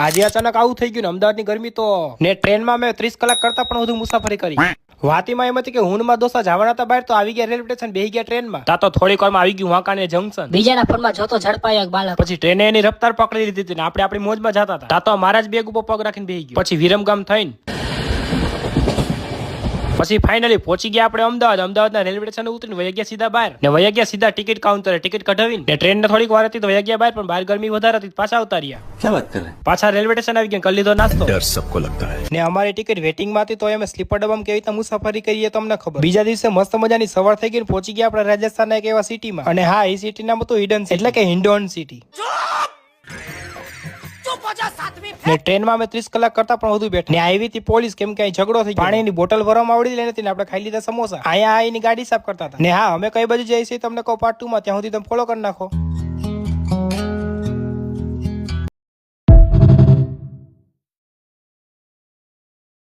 આજે અચાનક આવું થઈ ગયું ને અમદાવાદની ગરમી તો ને ટ્રેનમાં મેં 30 કલાક કરતા પણ વધુ મુસાફરી કરી. વાતીમાં એમ હતી કે હું દોસ્તા જવાના હતા બહાર તો આવી ગયા રેલવે સ્ટેશન બેહી ગયા ટ્રેનમાં. તા તો થોડીક વારમાં આવી ગયું વાંકાનેર જંકશન. બીજાના ફોનમાં જોતો ઝડપાયો એક બાળક. પછી ટ્રેને એની રફતાર પકડી લીધી હતી ને આપણે આપણી મોજમાં જતા હતા. તા તો મારા જ બેગ ઉપર પગ રાખીને બેહી ગયો. પછી વિરમગામ થઈને પછી ફાઇનલી પહોંચી ગયા આપણે અમદાવાદના રેલવે સ્ટેશન ઉતરીને વયા ગયા સીધા બહાર ને વયા ગયા સીધા ટિકિટ કાઉન્ટરે ટિકિટ કઢાવીને ને ટ્રેન ને થોડીક વાર હતી તો વયા ગયા બહાર પણ બહાર ગરમી વધારે હતી પાછા આવતા રહ્યા. क्या बात कर रहे हैं? પાછા રેલવે સ્ટેશન આવી ગયા કરી લીધો નાસ્તો. डर सबको लगता है. ને અમારી ટિકિટ વેટિંગ માં હતી તો અમે સ્લીપર ડબ્બામાં કેવી રીતે મુસાફરી કરીએ તમને ખબર. બીજા દિવસે મસ્ત મજાની સવાર થઈ ગઈ પહોંચી ગયા આપણે રાજસ્થાનના એક એવા સિટીમાં અને હા એ સિટી નામ હતું હિડન એટલે કે હિન્ડોન સિટી. ને ટ્રેનમાં અમે 30 કલાક કરતા પણ વધુ બેઠા. ને આવી હતી પોલીસ કેમ કે અહીં ઝઘડો થઈ ગયો. પાણીની બોટલ ભરવામાં આવડી લઈને હતી ને આપણે ખાઈ લીધા સમોસા. અહીંયા આવીને ગાડી સાફ કરતા હતા. ને હા અમે કઈ બાજુ જઈએ છીએ તમને કહું પાર્ટ 2 માં ત્યાં સુધી તમે ફોલો કરી નાખો.